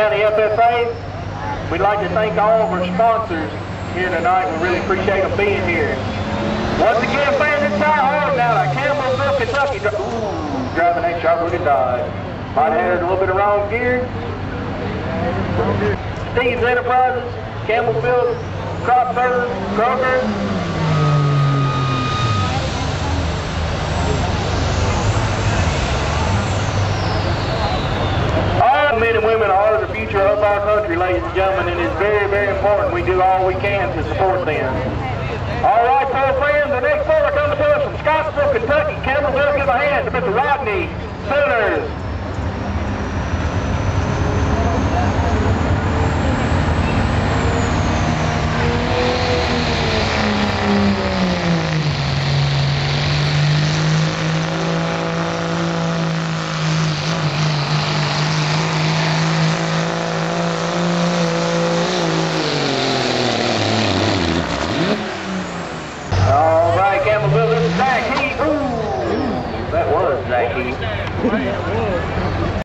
County FFA. We'd like to thank all of our sponsors here tonight. We really appreciate them being here. Once again, fans, it's our home now at Camplesville, Kentucky. Ooh, driving that sharp-looking Dodge. Might have had a little bit of wrong gear. Steve's Enterprises, Camplesville, Crop Service, Kroger. All men and women are the future of our country, ladies and gentlemen, and it's very, very important we do all we can to support them. All right, poor friends, the next four are coming to us from Scottsville, Kentucky. Camplesville, give a hand to Mr. Rodney Sooners. All right, Camplesville, this is Zach Heath. Ooh, that was Zach Heath.